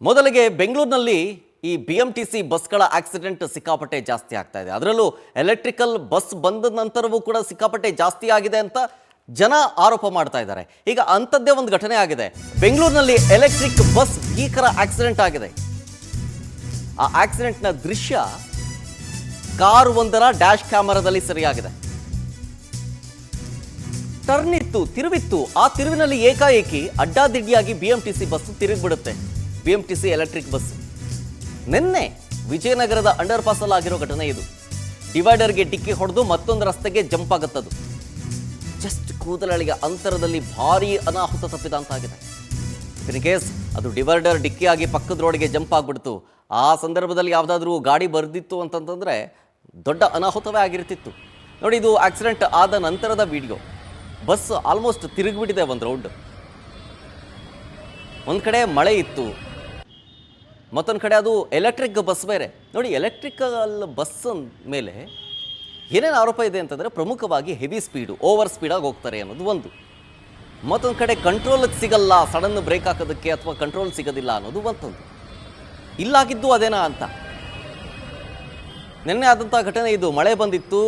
ಮೊದಲಿಗೆ ಬೆಂಗಳೂರಿನಲ್ಲಿ ಈ BMTC ಬಸ್ಗಳ ಆಕ್ಸಿಡೆಂಟ್ ಸಿಕ್ಕಾಪಟ್ಟೆ ಜಾಸ್ತಿ ಆಗ್ತಾ ಇದೆ. ಅದರಲ್ಲೂ ಎಲೆಕ್ಟ್ರಿಕಲ್ ಬಸ್ ಬಂದ ನಂತರವೂ ಕೂಡ ಸಿಕ್ಕಾಪಟ್ಟೆ ಜಾಸ್ತಿ ಆಗಿದೆ ಅಂತ ಜನ ಆರೋಪ ಮಾಡ್ತಾ ಇದ್ದಾರೆ. ಈಗ ಅಂಥದ್ದೇ ಒಂದು ಘಟನೆ ಆಗಿದೆ. ಬೆಂಗಳೂರಿನಲ್ಲಿ ಎಲೆಕ್ಟ್ರಿಕ್ ಬಸ್ ಭೀಕರ ಆಕ್ಸಿಡೆಂಟ್ ಆಗಿದೆ. ಆ ಆಕ್ಸಿಡೆಂಟ್ನ ದೃಶ್ಯ ಕಾರು ಒಂದರ ಡ್ಯಾಶ್ ಕ್ಯಾಮರಾದಲ್ಲಿ ಸರಿಯಾಗಿದೆ. ಟರ್ನ್ ಇತ್ತು, ತಿರುವಿತ್ತು. ಆ ತಿರುವಿನಲ್ಲಿ ಏಕಾಏಕಿ ಅಡ್ಡಾದಿಡ್ಡಿಯಾಗಿ BMTC ಬಸ್ ತಿರುಗಿಬಿಡುತ್ತೆ. BMTC ಎಲೆಕ್ಟ್ರಿಕ್ ಬಸ್ ನಿನ್ನೆ ವಿಜಯನಗರದ ಅಂಡರ್ ಪಾಸ್ ಅಲ್ಲಿ ಆಗಿರೋ ಘಟನೆ ಇದು. ಡಿವೈಡರ್ಗೆ ಡಿಕ್ಕಿ ಹೊಡೆದು ಮತ್ತೊಂದು ರಸ್ತೆಗೆ ಜಂಪ್ ಆಗುತ್ತದು. ಜಸ್ಟ್ ಕೂದಲಳಿಗೆ ಅಂತರದಲ್ಲಿ ಭಾರಿ ಅನಾಹುತ ತಪ್ಪಿದಂತಾಗಿದೆ. ಇನ್ ಕೇಸ್ ಅದು ಡಿವೈಡರ್ ಡಿಕ್ಕಿಯಾಗಿ ಪಕ್ಕದ ರೋಡ್ಗೆ ಜಂಪ್ ಆಗಿಬಿಡ್ತು, ಆ ಸಂದರ್ಭದಲ್ಲಿ ಯಾವುದಾದ್ರೂ ಗಾಡಿ ಬರ್ದಿತ್ತು ಅಂತಂತಂದ್ರೆ ದೊಡ್ಡ ಅನಾಹುತವೇ ಆಗಿರ್ತಿತ್ತು. ನೋಡಿ, ಇದು ಆಕ್ಸಿಡೆಂಟ್ ಆದ ನಂತರದ ವಿಡಿಯೋ. ಬಸ್ ಆಲ್ಮೋಸ್ಟ್ ತಿರುಗಿಬಿಟ್ಟಿದೆ ಒಂದು ರೌಂಡ್. ಒಂದು ಕಡೆ ಮಳೆ ಇತ್ತು, ಮತ್ತೊಂದು ಕಡೆ ಅದು ಎಲೆಕ್ಟ್ರಿಕ್ ಬಸ್ ಬೇರೆ. ನೋಡಿ, ಎಲೆಕ್ಟ್ರಿಕಲ್ ಬಸ್ ಮೇಲೆ ಏನೇನು ಆರೋಪ ಇದೆ ಅಂತಂದರೆ ಪ್ರಮುಖವಾಗಿ ಹೆವಿ ಸ್ಪೀಡು, ಓವರ್ ಸ್ಪೀಡಾಗಿ ಹೋಗ್ತಾರೆ ಅನ್ನೋದು ಒಂದು. ಮತ್ತೊಂದು ಕಡೆ ಕಂಟ್ರೋಲಿಗೆ ಸಿಗಲ್ಲ, ಸಡನ್ ಬ್ರೇಕ್ ಹಾಕೋದಕ್ಕೆ ಅಥವಾ ಕಂಟ್ರೋಲ್ ಸಿಗೋದಿಲ್ಲ ಅನ್ನೋದು ಮತ್ತೊಂದು. ಇಲ್ಲಾಗಿದ್ದು ಅದೇನಾ ಅಂತ. ನಿನ್ನೆ ಆದಂಥ ಘಟನೆ ಇದು. ಮಳೆ ಬಂದಿತ್ತು,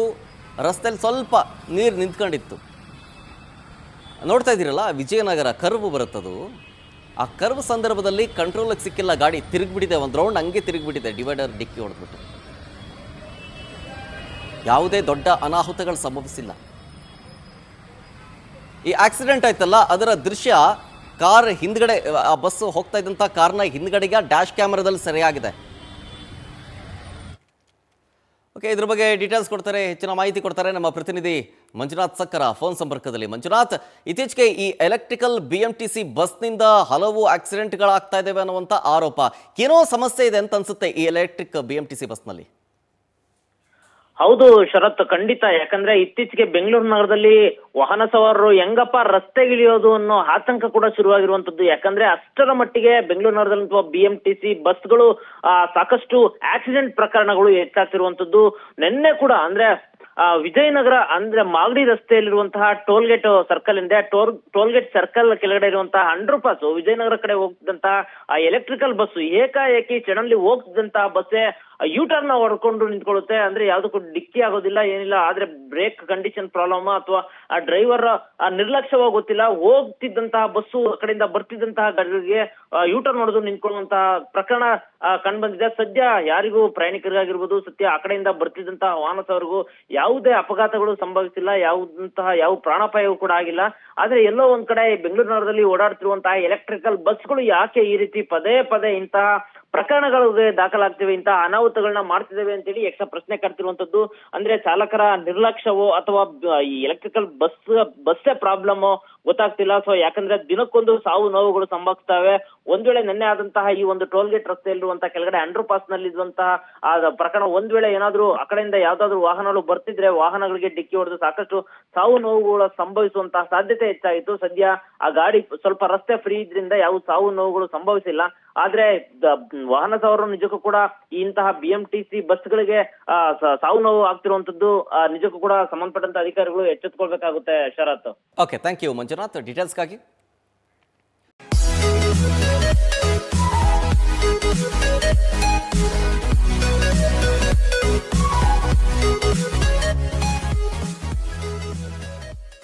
ರಸ್ತೆಯಲ್ಲಿ ಸ್ವಲ್ಪ ನೀರು ನಿಂತ್ಕೊಂಡಿತ್ತು. ನೋಡ್ತಾ ಇದ್ದೀರಲ್ಲ, ವಿಜಯನಗರ ಕರ್ವ್ ಬರುತ್ತದು. ಆ ಕರ್ವ್ ಸಂದರ್ಭದಲ್ಲಿ ಕಂಟ್ರೋಲಿಗೆ ಸಿಕ್ಕಿಲ್ಲ, ಗಾಡಿ ತಿರುಗಿಬಿಟ್ಟಿದೆ. ಒಂದು ರೌಂಡ್ ಹಂಗೆ ತಿರುಗಿಬಿಟ್ಟಿದೆ, ಡಿವೈಡರ್ ಡಿಕ್ಕಿ ಹೊಡೆದ್ಬಿಟ್ಟು. ಯಾವುದೇ ದೊಡ್ಡ ಅನಾಹುತಗಳು ಸಂಭವಿಸಿಲ್ಲ. ಈ ಆಕ್ಸಿಡೆಂಟ್ ಆಯ್ತಲ್ಲ, ಅದರ ದೃಶ್ಯ ಕಾರ್ ಹಿಂದ್ಗಡೆ, ಆ ಬಸ್ ಹೋಗ್ತಾ ಇದ್ದಂಥ ಕಾರ್ನ ಹಿಂದ್ಗಡೆಗೆ ಡ್ಯಾಶ್ ಕ್ಯಾಮರಾದಲ್ಲಿ ಸರಿಯಾಗಿದೆ. ಓಕೆ, ಇದ್ರ ಬಗ್ಗೆ ಡೀಟೇಲ್ಸ್ ಕೊಡ್ತಾರೆ, ಹೆಚ್ಚಿನ ಮಾಹಿತಿ ಕೊಡ್ತಾರೆ ನಮ್ಮ ಪ್ರತಿನಿಧಿ ಮಂಜುನಾಥ್ ಸಕ್ಕರ ಫೋನ್ ಸಂಪರ್ಕದಲ್ಲಿ. ಮಂಜುನಾಥ್, ಇತ್ತೀಚೆಗೆ ಈ ಎಲೆಕ್ಟ್ರಿಕಲ್ BMTC ಬಸ್ನಿಂದ ಹಲವು ಆಕ್ಸಿಡೆಂಟ್ಗಳಾಗ್ತಾ ಇದ್ದಾವೆ ಅನ್ನುವಂಥ ಆರೋಪ. ಏನೋ ಸಮಸ್ಯೆ ಇದೆ ಅಂತ ಅನ್ಸುತ್ತೆ ಈ ಎಲೆಕ್ಟ್ರಿಕ್ BMTC ಬಸ್ನಲ್ಲಿ. ಹೌದು ಶರತ್, ಖಂಡಿತ. ಯಾಕಂದ್ರೆ ಇತ್ತೀಚೆಗೆ ಬೆಂಗಳೂರು ನಗರದಲ್ಲಿ ವಾಹನ ಸವಾರರು ಹೆಂಗಪ್ಪ ರಸ್ತೆಗಿಳಿಯೋದು ಅನ್ನೋ ಆತಂಕ ಕೂಡ ಶುರುವಾಗಿರುವಂತದ್ದು. ಯಾಕಂದ್ರೆ ಅಷ್ಟರ ಮಟ್ಟಿಗೆ ಬೆಂಗಳೂರು ನಗರದಲ್ಲಿ BMTC ಬಸ್ಗಳು ಸಾಕಷ್ಟು ಆಕ್ಸಿಡೆಂಟ್ ಪ್ರಕರಣಗಳು ಹೆಚ್ಚಾಗ್ತಿರುವಂತದ್ದು. ನಿನ್ನೆ ಕೂಡ ಅಂದ್ರೆ ವಿಜಯನಗರ ಅಂದ್ರೆ ಮಾಗಡಿ ರಸ್ತೆಯಲ್ಲಿರುವಂತಹ ಟೋಲ್ಗೇಟ್ ಸರ್ಕಲ್ ಇಂದ ಟೋಲ್ಗೇಟ್ ಸರ್ಕಲ್ ಕೆಳಗಡೆ ಇರುವಂತಹ ಅಂಡರ್ ಪಾಸ್ ವಿಜಯನಗರ ಕಡೆ ಹೋಗ್ತಿದ್ದಂತಹ ಎಲೆಕ್ಟ್ರಿಕಲ್ ಬಸ್ ಏಕಾಏಕಿ ಸಡನ್ಲಿ ಹೋಗ್ತಿದ್ದಂತಹ ಬಸ್ಸೇ ಯೂಟರ್ನ್ ಹೊಡ್ಕೊಂಡು ನಿಂತ್ಕೊಳ್ಳುತ್ತೆ. ಅಂದ್ರೆ ಯಾವ್ದಕ್ಕೂ ಡಿಕ್ಕಿ ಆಗೋದಿಲ್ಲ, ಏನಿಲ್ಲ. ಆದ್ರೆ ಬ್ರೇಕ್ ಕಂಡೀಷನ್ ಪ್ರಾಬ್ಲಮ್ ಅಥವಾ ಆ ಡ್ರೈವರ್ ನಿರ್ಲಕ್ಷ್ಯವಾಗಿ ಗೊತ್ತಿಲ್ಲ, ಹೋಗ್ತಿದ್ದಂತಹ ಬಸ್ಸು ಆ ಕಡೆಯಿಂದ ಬರ್ತಿದ್ದಂತಹ ಗಾಡಿಗೆ ಯೂಟರ್ನ್ ಹೊಡೆದು ನಿಂತ್ಕೊಳ್ಳುವಂತಹ ಪ್ರಕರಣ ಕಂಡು ಬಂದಿದೆ. ಸದ್ಯ ಯಾರಿಗೂ ಪ್ರಯಾಣಿಕರಿಗಾಗಿರ್ಬೋದು, ಸದ್ಯ ಆ ಕಡೆಯಿಂದ ಬರ್ತಿದ್ದಂತಹ ವಾಹನ ಸವಾರರಿಗೂ ಯಾವುದೇ ಅಪಘಾತಗಳು ಸಂಭವಿಸಿಲ್ಲ, ಯಾವ ಪ್ರಾಣಾಪಾಯವೂ ಕೂಡ ಆಗಿಲ್ಲ. ಆದ್ರೆ ಎಲ್ಲೋ ಒಂದ್ ಕಡೆ ಬೆಂಗಳೂರು ನಗರದಲ್ಲಿ ಓಡಾಡ್ತಿರುವಂತಹ ಎಲೆಕ್ಟ್ರಿಕಲ್ ಬಸ್ಗಳು ಯಾಕೆ ಈ ರೀತಿ ಪದೇ ಪದೇ ಇಂತಹ ಪ್ರಕರಣಗಳಿಗೆ ದಾಖಲಾಗ್ತಿವೆ, ಇಂತಹ ಅನಾಹುತಗಳನ್ನ ಮಾಡ್ತಿದ್ದೇವೆ ಅಂತೇಳಿ ಯಕ್ಷ ಪ್ರಶ್ನೆ ಕಟ್ತಿರುವಂತದ್ದು. ಅಂದ್ರೆ ಚಾಲಕರ ನಿರ್ಲಕ್ಷ್ಯವೋ ಅಥವಾ ಈ ಎಲೆಕ್ಟ್ರಿಕಲ್ ಬಸ್ಸೇ ಪ್ರಾಬ್ಲಮ್ ಗೊತ್ತಾಗ್ತಿಲ್ಲ. ಸೊ ಯಾಕಂದ್ರೆ ದಿನಕ್ಕೊಂದು ಸಾವು ನೋವುಗಳು ಸಂಭವಿಸ್ತವೆ. ಒಂದ್ ವೇಳೆ ನಿನ್ನೆ ಆದಂತಹ ಈ ಒಂದು ಟೋಲ್ಗೇಟ್ ರಸ್ತೆಯಲ್ಲಿರುವಂತಹ ಕೆಳಗಡೆ ಅಂಡರ್ ಪಾಸ್ ನಲ್ಲಿ ಇದ್ದಂತಹ ಪ್ರಕರಣ ಒಂದ್ ವೇಳೆ ಏನಾದ್ರೂ ಆ ಕಡೆಯಿಂದ ಯಾವ್ದಾದ್ರು ವಾಹನಗಳು ಬರ್ತಿದ್ರೆ ವಾಹನಗಳಿಗೆ ಡಿಕ್ಕಿ ಹೊಡೆದು ಸಾಕಷ್ಟು ಸಾವು ನೋವುಗಳು ಸಂಭವಿಸುವಂತಹ ಸಾಧ್ಯತೆ ಹೆಚ್ಚಾಗಿತ್ತು. ಸದ್ಯ ಆ ಗಾಡಿ ಸ್ವಲ್ಪ ರಸ್ತೆ ಫ್ರೀ ಇದ್ರಿಂದ ಯಾವ ಸಾವು ನೋವುಗಳು ಸಂಭವಿಸಿಲ್ಲ. ಆದ್ರೆ ವಾಹನ ಸವಾರರು ನಿಜಕ್ಕೂ ಕೂಡ ಇಂತಹ BMTC ಬಸ್ಗಳಿಗೆ ಸಾವು ನೋವು ಆಗ್ತಿರುವಂತದ್ದು ನಿಜಕ್ಕೂ ಕೂಡ ಸಂಬಂಧಪಟ್ಟಂತ ಅಧಿಕಾರಿಗಳು ಎಚ್ಚೆತ್ತುಕೊಳ್ಬೇಕಾಗುತ್ತೆ Sharath. Okay, thank you Manjunath ಡೀಟೇಲ್ಸ್ಗಾಗಿ.